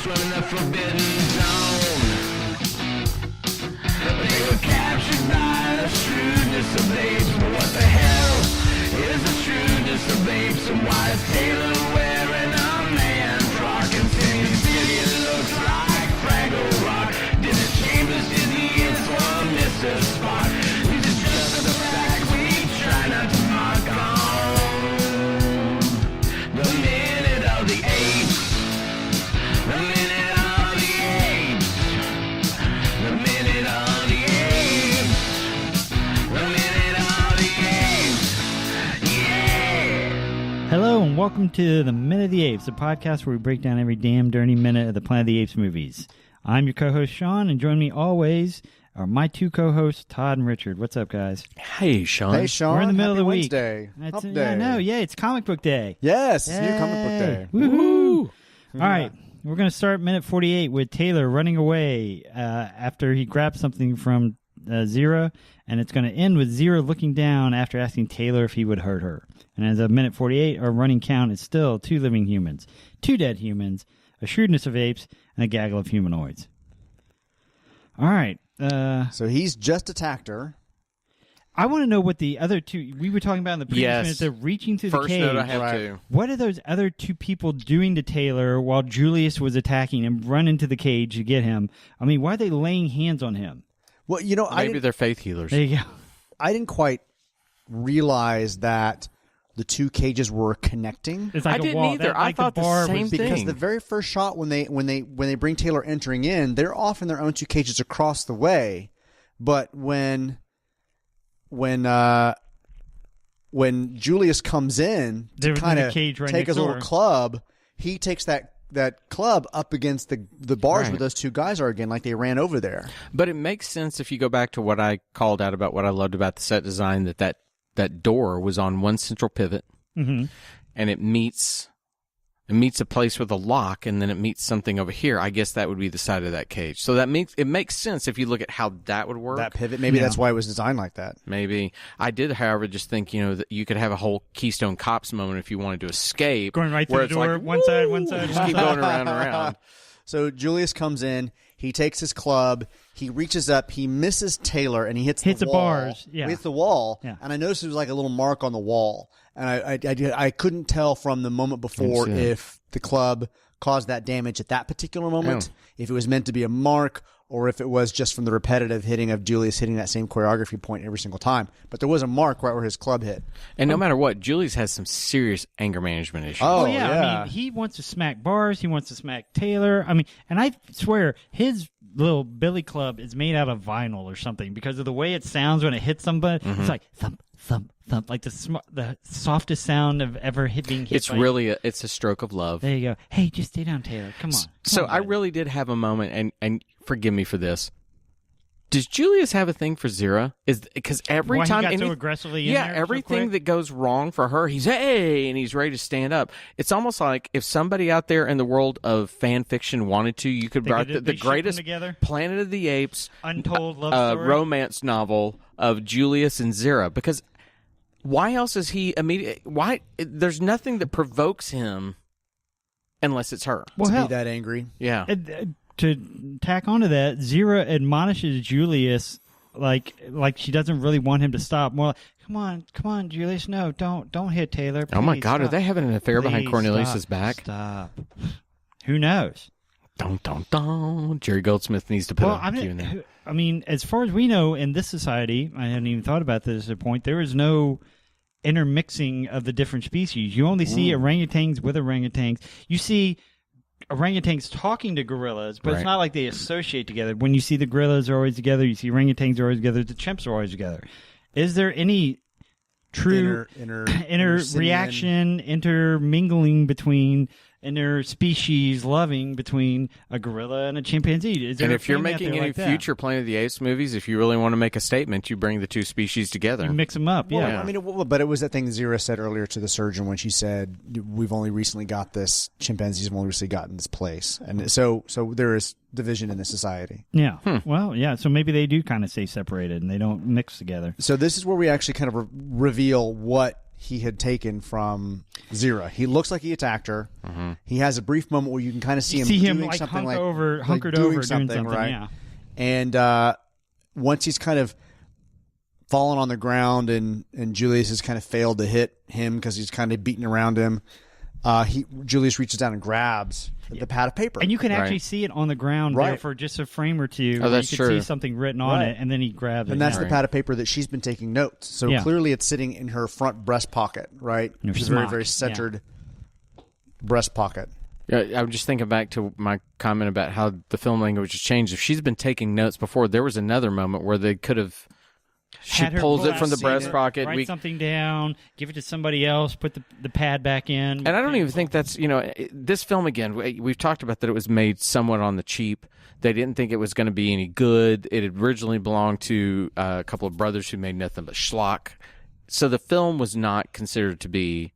swimming the forbidden zone. They were captured by the shrewdness of apes. But what the hell is the shrewdness of apes? And why is Taylor wearing a man frock and saying city looks like Fraggle Rock? Did the Chambers, did the Innsmouth, Mr. Spock? These are just the facts we try not to mock on. The minute of the apes. The minute of the apes. The minute of the apes. The minute of the apes. Yeah. Hello and welcome to the Minute of the Apes, a podcast where we break down every damn dirty minute of the Planet of the Apes movies. I'm your co-host Sean, and join me always are my two co-hosts Todd and Richard. What's up, guys? Hey, Sean. Hey, Sean. We're in the middle Happy of the Wednesday. week. Hump I day. know, yeah, it's comic book day. Yes, it's new comic book day. Woohoo! All right, we're going to start minute 48 with Taylor running away after he grabbed something from Zira, and it's going to end with Zira looking down after asking Taylor if he would hurt her. And as of minute 48, our running count is still 2 living humans, 2 dead humans, a shrewdness of apes, and a gaggle of humanoids. All right. So he's just attacked her. I want to know what the other two... We were talking about in the previous minutes. They're reaching through the cage. First note I have too. What are those other 2 people doing to Taylor while Julius was attacking him, run into the cage to get him? I mean, why are they laying hands on him? Well, you know, Maybe they're faith healers. There you go. I didn't quite realize that the 2 cages were connecting. It's like I a didn't wall. either. That, I like thought the bar same was, thing. Because the very first shot when they bring Taylor entering in, they're off in their own 2 cages across the way. But when Julius comes in to kind of cage right take next his little door. club, he takes that club up against the bars Right. where those 2 guys are again, like they ran over there. But it makes sense if you go back to what I called out about what I loved about the set design, that door was on one central pivot, Mm-hmm. and it meets a place with a lock, and then it meets something over here. I guess that would be the side of that cage. So it makes sense if you look at how that would work. That pivot, maybe that's why it was designed like that. Maybe. I did, however, just think, that you could have a whole Keystone Cops moment if you wanted to escape. Going right through where the it's door, like, one side, one side, just one keep side. going around and around. So Julius comes in, he takes his club, he reaches up, he misses Taylor, and he hits the the wall. bars, yeah. He hits the wall, Yeah. and I noticed there was like a little mark on the wall, and I couldn't tell from the moment before Didn't see it. if the club caused that damage at that particular moment, if it was meant to be a mark, or if it was just from the repetitive hitting of Julius hitting that same choreography point every single time. But there was a mark right where his club hit. And no matter what, Julius has some serious anger management issues. Oh, Oh, yeah. yeah. I mean, he wants to smack bars. He wants to smack Taylor. I mean, and I swear his little billy club is made out of vinyl or something because of the way it sounds when it hits somebody. It's like thump, thump, thump, like the softest sound of ever being hit. It's really it's a stroke of love. There you go. Hey, just stay down, Taylor. Come on. So Come on, I bud. really did have a moment, and forgive me for this. Does Julius have a thing for Zira? Because every Why he time, got and so he- aggressively in yeah, there so everything quick? that goes wrong for her, he's hey, and he's ready to stand up. It's almost like if somebody out there in the world of fan fiction wanted to, you could They write could- the they ship them greatest together? Planet of the Apes Untold love story. romance novel of Julius and Zira. Because why else is he immediate? Why there's nothing that provokes him unless it's her. Well, to hell, be that angry. Yeah. to tack onto that, Zira admonishes Julius like she doesn't really want him to stop. More like, come on, Julius, no, don't hit Taylor. Oh my please, God, are stop. they having an affair behind Please, Cornelius's stop, back? Stop. Who knows? Dun, dun, dun. Jerry Goldsmith needs to put Well, a cue in there. I mean, as far as we know, in this society, I hadn't even thought about this at a point. There is no intermixing of the different species. You only see orangutans with orangutans. You see orangutans talking to gorillas, but Right. it's not like they associate together. When you see the gorillas are always together, you see orangutans are always together, the chimps are always together. Is there any true inter reaction, intermingling between interspecies loving between a gorilla and a chimpanzee? Is there And a if you're thing out making there any like that? future Planet of the Apes movies, if you really want to make a statement, you bring the two species together. You mix them up, Well, yeah. I mean, but it was that thing Zira said earlier to the surgeon when she said, "We've only recently got this. Chimpanzees have only recently gotten this place," and so there is division in the society. Yeah. Well, yeah. So maybe they do kind of stay separated and they don't mix together. So this is where we actually kind of reveal what he had taken from Zira. He looks like he attacked her. He has a brief moment where you can kind of see him doing like something hunkered over, doing something, right? Yeah. And once he's kind of fallen on the ground and Julius has kind of failed to hit him because he's kind of beating around him, Julius reaches down and grabs the pad of paper. And you can actually see it on the ground there for just a frame or two. Oh, that's you can true. see something written on it, and then he grabs it. And that's the pad of paper that she's been taking notes. So clearly it's sitting in her front breast pocket, right? Which is a very, very centered breast pocket. Yeah, I'm just thinking back to my comment about how the film language has changed. If she's been taking notes before, there was another moment where they could have... She pulls it from the breast pocket. Write something down, give it to somebody else, put the pad back in. And I don't even think that's, this film, again, we've talked about that it was made somewhat on the cheap. They didn't think it was going to be any good. It had originally belonged to a couple of brothers who made nothing but schlock. So the film was not considered to be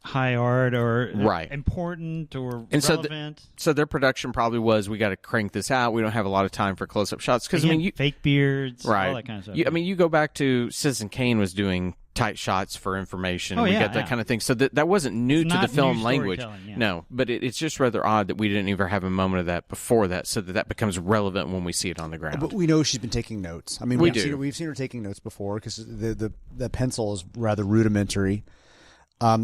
high art or important or and relevant. So their production probably was, we got to crank this out. We don't have a lot of time for close-up shots. Because fake beards, right. all that kind of stuff. You go back to Citizen Kane was doing tight shots for information. We got that kind of thing. So that wasn't new to the film language. Yeah. No, but it's just rather odd that we didn't even have a moment of that before that, so that becomes relevant when we see it on the ground. But we know she's been taking notes. I mean, we've seen her taking notes before because the pencil is rather rudimentary.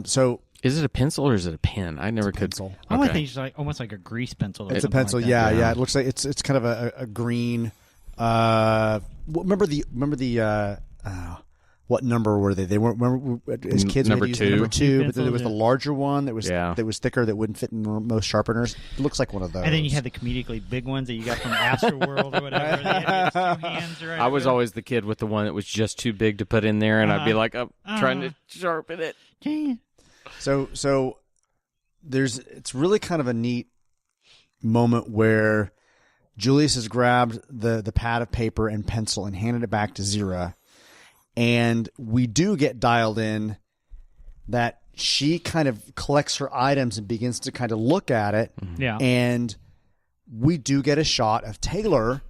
So. Is it a pencil or is it a pen? I never could. Pencil. I think it's like almost like a grease pencil. It's a pencil. Like yeah. It looks like it's kind of a green. Remember the what number were they? They weren't. Remember as kids number we used two. Number two, pencils, but there was the larger one that was thicker that wouldn't fit in most sharpeners. It looks like one of those. And then you had the comedically big ones that you got from Astroworld or whatever. They had two hands right I was always the kid with the one that was just too big to put in there, and I'd be like, I'm trying to sharpen it. So it's really kind of a neat moment where Julius has grabbed the pad of paper and pencil and handed it back to Zira, and we do get dialed in that she kind of collects her items and begins to kind of look at it. Yeah. And we do get a shot of Taylor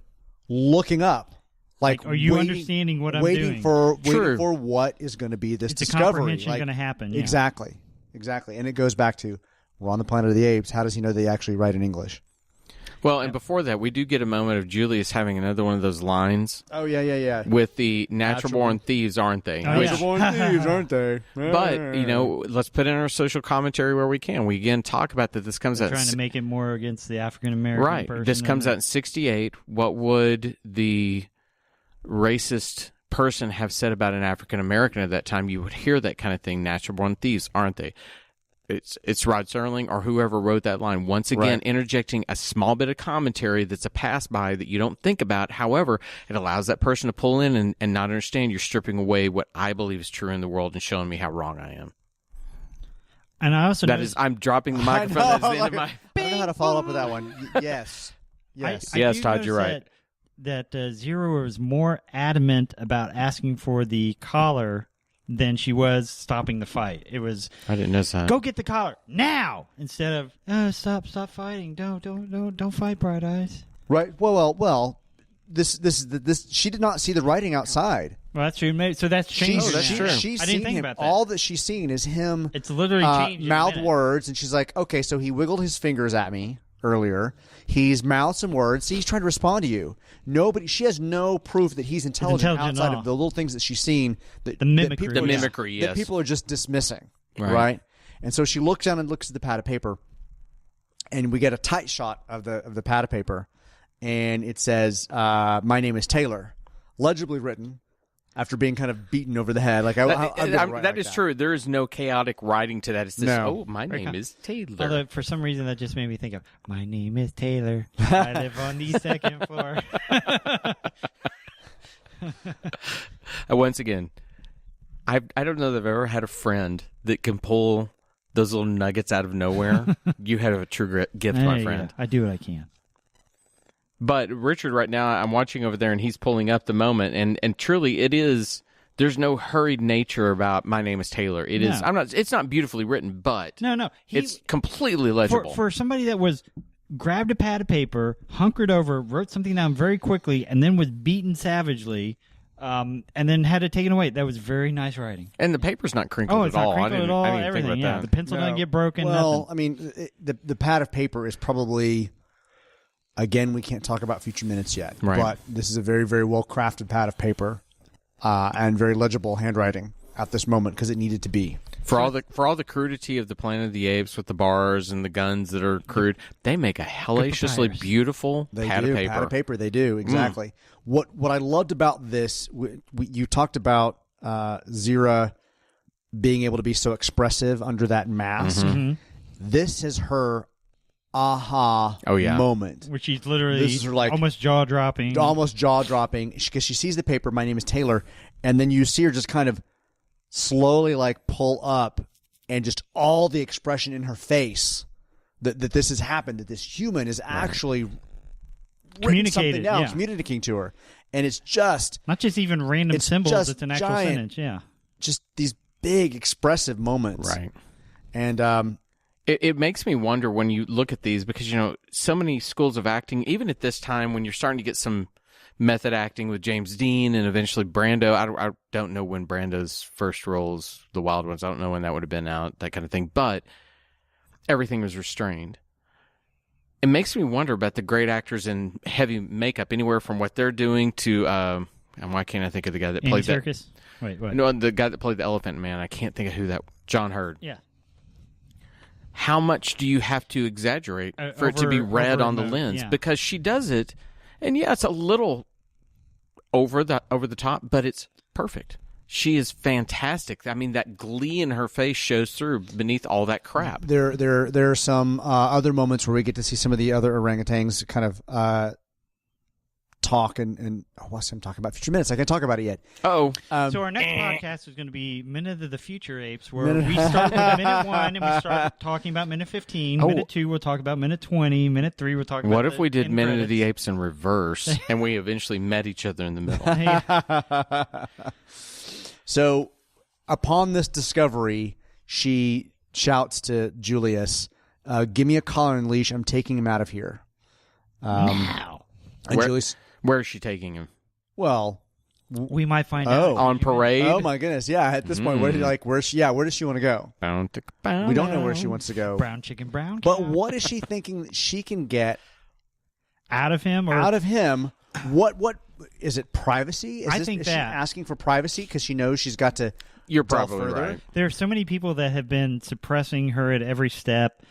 looking up. Like, are you understanding what I'm doing? Waiting for what is going to be this discovery. It's a comprehension going to happen. Yeah. Exactly. And it goes back to, we're on the planet of the apes. How does he know they actually write in English? Well, and before that, we do get a moment of Julius having another one of those lines. Oh, yeah. With the natural-born thieves, aren't they? Natural-born thieves, aren't they? But, let's put in our social commentary where we can. We, again, talk about that this comes out... Trying to make it more against the African-American person. Right. This comes out in 1968. What would the racist person have said about an African-American at that time? You would hear that kind of thing, natural-born thieves, aren't they? It's Rod Serling or whoever wrote that line. Once again, interjecting a small bit of commentary that's a pass-by that you don't think about. However, it allows that person to pull in and not understand you're stripping away what I believe is true in the world and showing me how wrong I am. And I also I'm dropping the microphone. That's the end of my... I don't know how to follow up with that one. Yes. Yes, Todd, you're right. That Zira was more adamant about asking for the collar than she was stopping the fight. It was, I didn't know that. Go get the collar now, instead of stop fighting. Don't fight, Bright Eyes. Right. Well. This. She did not see the writing outside. Well, that's true. So that's changed. That's true. She's I didn't think about that. All that she's seen is him. It's literally changed. Mouth words, and she's like, "Okay, so he wiggled his fingers at me earlier. He's mouthed some words. See, he's trying to respond to you. She has no proof that he's intelligent outside of the little things that she's seen. The mimicry. That people are just dismissing. Right? And so she looks down and looks at the pad of paper, and we get a tight shot of the pad of paper, and it says, "My name is Taylor," legibly written. After being kind of beaten over the head, that is true. There is no chaotic writing to that. It's this. Oh, my name is Taylor. Although for some reason that just made me think of, my name is Taylor. I live on the second floor. Once again, I don't know that I've ever had a friend that can pull those little nuggets out of nowhere. You have a true gift, my friend. I do what I can. But Richard, right now, I'm watching over there, and he's pulling up the moment, and truly, it is. There's no hurried nature about my name is Taylor. It is. It's not beautifully written, but no, it's completely legible for somebody that was grabbed a pad of paper, hunkered over, wrote something down very quickly, and then was beaten savagely. and then had it taken away. That was very nice writing. And the paper's not crinkled It's at all. not crinkled at all. I didn't Everything. think about Yeah, that. the pencil doesn't get broken. Well, nothing. I mean, the pad of paper is probably, again, we can't talk about future minutes yet. Right. But this is a very, very well crafted pad of paper, and very legible handwriting at this moment because it needed to be. For all the crudity of the Planet of the Apes with the bars and the guns that are crude, they make a hellaciously papyrus. beautiful They pad do. of paper. Pad of paper. They do exactly. What I loved about this, you talked about Zira being able to be so expressive under that mask. Mm-hmm. This is her aha moment. Which she's literally This is her, like, almost jaw dropping. Almost jaw dropping because she sees the paper. My name is Taylor, and then you see her just kind of slowly like pull up, and just all the expression in her face that this has happened. That this human is actually Communicated, something down, yeah. communicating to her, and it's just Not just even random It's symbols. just It's an actual giant. sentence. Yeah. just these big expressive moments, Right. And It makes me wonder when you look at these because, so many schools of acting, even at this time when you're starting to get some method acting with James Dean and eventually Brando. I don't know when Brando's first roles, The Wild Ones, I don't know when that would have been out, that kind of thing. But everything was restrained. It makes me wonder about the great actors in heavy makeup, anywhere from what they're doing to, and why can't I think of the guy that Andy played that? Serkis. Wait, what? No, the guy that played the Elephant Man. I can't think of who that. John Hurd. Yeah. How much do you have to exaggerate for it to be read on the lens? yeah. Because she does it, and yeah, it's a little over the top, but it's perfect. She is fantastic. I mean, that glee in her face shows through beneath all that crap. there are some other moments where we get to see some of the other orangutans kind of talk and I'm talking about future minutes. I can't talk about it yet. Oh, So our next podcast is going to be Minute of the Future Apes, where we start with minute 1 and we start talking about minute 15. Oh. Minute 2, we'll talk about minute 20. Minute 3, we'll talk about what if the we did end Minute of the credits. Apes in reverse, and we eventually met each other in the middle? So, upon this discovery, she shouts to Julius, "Give me a collar and leash. I'm taking him out of here." Now. And Where- Julius, Where is she taking him? well, We might find Oh. out. On parade? oh my goodness, yeah. At this point, where does she want to go? We don't know where she wants to go. Brown chicken, brown But cow. what is she thinking that she can get Out of him? Or out of him? What is it? Privacy? I think is she that. asking for privacy because she knows she's got to You're delve probably further? right. There are so many people that have been suppressing her at every step.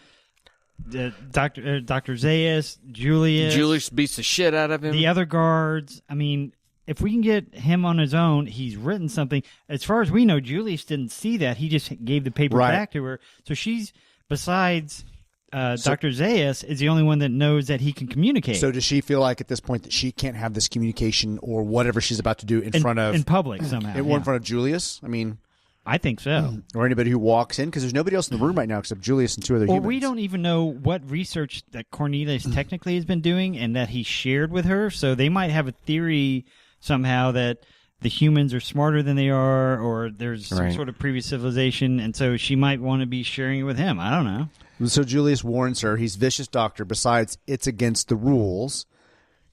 Dr. Zayas, Julius, Julius beats the shit out of him. the other guards. I mean, if we can get him on his own, he's written something. As far as we know, Julius didn't see that. He just gave the paper Right. back to her. So she's, besides Dr. Zayas, is the only one that knows that he can communicate. So does she feel like at this point that she can't have this communication or whatever she's about to do in front of in public somehow. in yeah. front of Julius? I mean, I think so. or anybody who walks in because there's nobody else in the room right now except Julius and two other Well, humans. we don't even know what research that Cornelius technically has been doing and that he shared with her. So they might have a theory somehow that the humans are smarter than they are, or there's some Right. sort of previous civilization, and so she might want to be sharing it with him. I don't know. So Julius warns her he's vicious doctor. Besides, it's against the rules.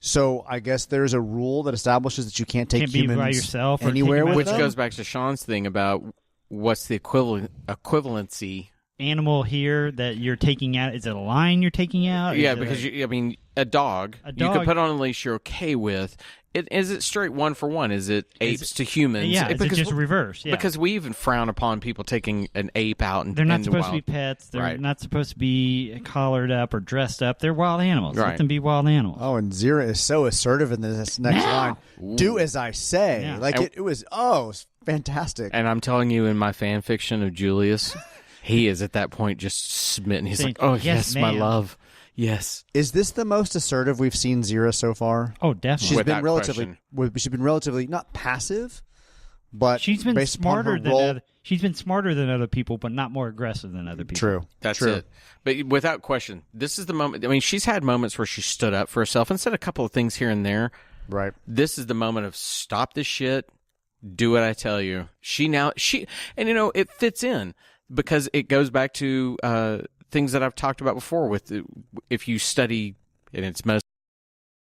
So I guess there's a rule that establishes that you can't take Can't be humans by yourself or anywhere take them with Which them. goes back to Sean's thing about what's the equivalency. Animal here that you're taking out, is it a lion you're taking out? Yeah, Is it because a- a dog, A you dog- can put on a leash you're okay with. Is it straight 1 for 1? Is it apes to humans? yeah, is it just reverse? Yeah. Because we even frown upon people taking an ape out and they're not in the supposed to be wild. pets. They're Right. not supposed to be collared up or dressed up. They're wild animals. Right. Let them be wild animals. Oh, and Zira is so assertive in this next line. Do as I say. Yeah. Like And- it was fantastic. And I'm telling you, in my fan fiction of Julius, he is at that point just smitten. He's Saying, like, "Oh "Yes, yes, my ma'am." love, yes." Is this the most assertive we've seen Zira so far? Oh, definitely. She's Without been relatively not passive, but She's been based upon smarter her than role- other. She's been smarter than other people, but not more aggressive than other people. True. That's True. it. But without question, this is the moment. I mean, she's had moments where she stood up for herself and said a couple of things here and there. Right. This is the moment of stop this shit, do what I tell you. And it fits in because it goes back to things that I've talked about before with if you study, and it's